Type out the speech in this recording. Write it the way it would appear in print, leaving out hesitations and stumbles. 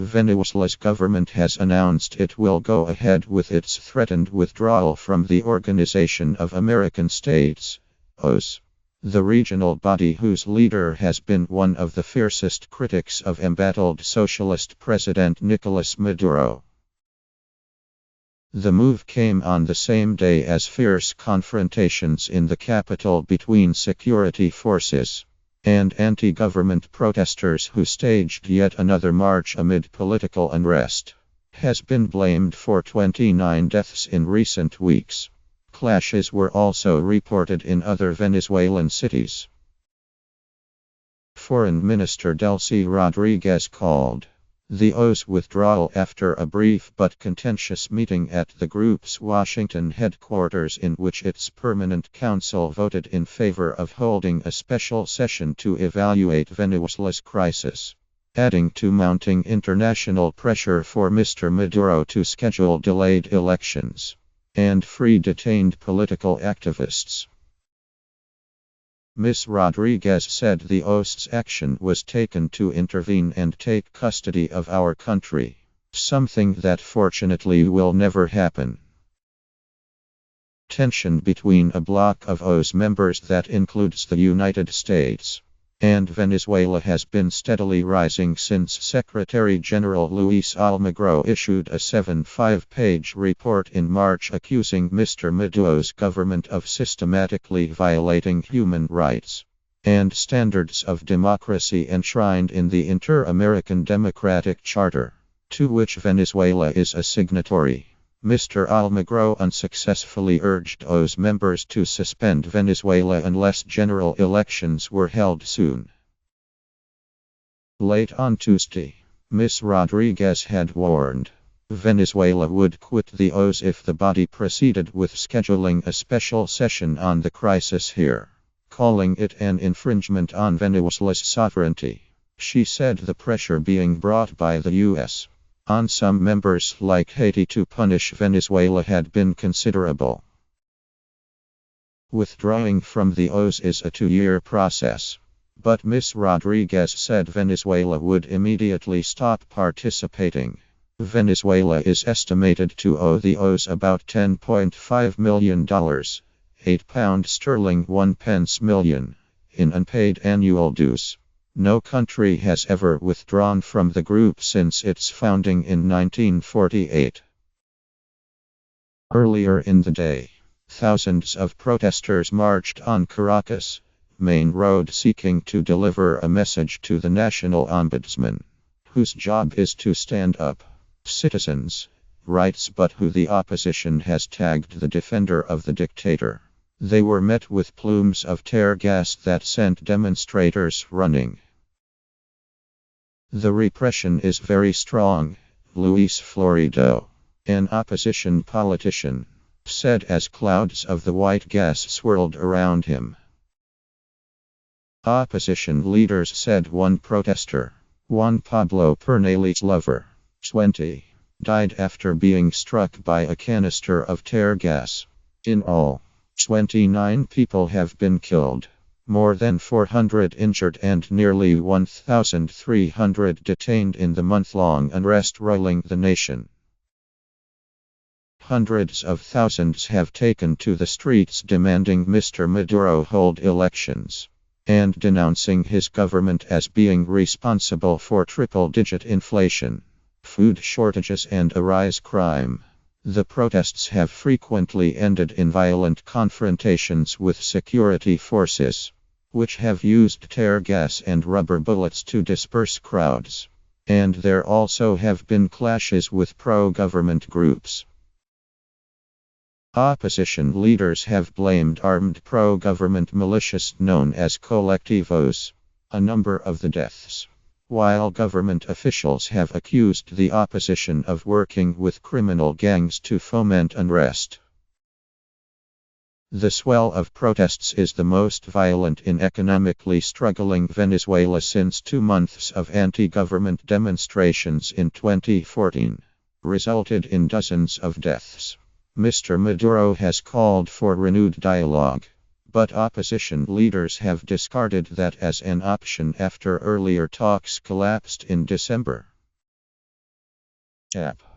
Venezuela's government has announced it will go ahead with its threatened withdrawal from the Organization of American States, OAS, the regional body whose leader has been one of the fiercest critics of embattled socialist President Nicolas Maduro. The move came on the same day as fierce confrontations in the capital between security forces and anti-government protesters who staged yet another march amid political unrest has been blamed for 29 deaths in recent weeks. Clashes were also reported in other Venezuelan cities. Foreign Minister Delcy Rodriguez called the OAS withdrawal after a brief but contentious meeting at the group's Washington headquarters in which its permanent council voted in favor of holding a special session to evaluate Venezuela's crisis, adding to mounting international pressure for Mr. Maduro to schedule delayed elections and free detained political activists. Ms. Rodriguez said the OAS's action was taken to intervene and take custody of our country, something that fortunately will never happen. Tension between a bloc of OAS members that includes the United States and Venezuela has been steadily rising since Secretary General Luis Almagro issued a 75-page report in March accusing Mr. Maduro's government of systematically violating human rights and standards of democracy enshrined in the Inter-American Democratic Charter, to which Venezuela is a signatory. Mr. Almagro unsuccessfully urged OAS members to suspend Venezuela unless general elections were held soon. Late on Tuesday, Ms. Rodriguez had warned Venezuela would quit the OAS if the body proceeded with scheduling a special session on the crisis here, calling it an infringement on Venezuela's sovereignty. She said the pressure being brought by the U.S. on some members like Haiti to punish Venezuela had been considerable. Withdrawing from the OAS is a 2-year process, but Ms. Rodriguez said Venezuela would immediately stop participating. Venezuela is estimated to owe the OAS about $10.5 million, £8 1 pence million, in unpaid annual dues. No country has ever withdrawn from the group since its founding in 1948. Earlier in the day, thousands of protesters marched on Caracas' main road seeking to deliver a message to the National Ombudsman, whose job is to stand up citizens' rights but who the opposition has tagged the defender of the dictator. They were met with plumes of tear gas that sent demonstrators running. The repression is very strong, Luis Florido, an opposition politician, said as clouds of the white gas swirled around him. Opposition leaders said one protester, Juan Pablo Pernal's lover, 20, died after being struck by a canister of tear gas. In all, 29 people have been killed, more than 400 injured and nearly 1,300 detained in the month-long unrest roiling the nation. Hundreds of thousands have taken to the streets demanding Mr. Maduro hold elections and denouncing his government as being responsible for triple-digit inflation, food shortages and a rise crime. The protests have frequently ended in violent confrontations with security forces, which have used tear gas and rubber bullets to disperse crowds. And there also have been clashes with pro-government groups. Opposition leaders have blamed armed pro-government militias known as colectivos, a number of the deaths, while government officials have accused the opposition of working with criminal gangs to foment unrest. The swell of protests is the most violent in economically struggling Venezuela since 2 months of anti-government demonstrations in 2014 resulted in dozens of deaths. Mr. Maduro has called for renewed dialogue, but opposition leaders have discarded that as an option after earlier talks collapsed in December. App.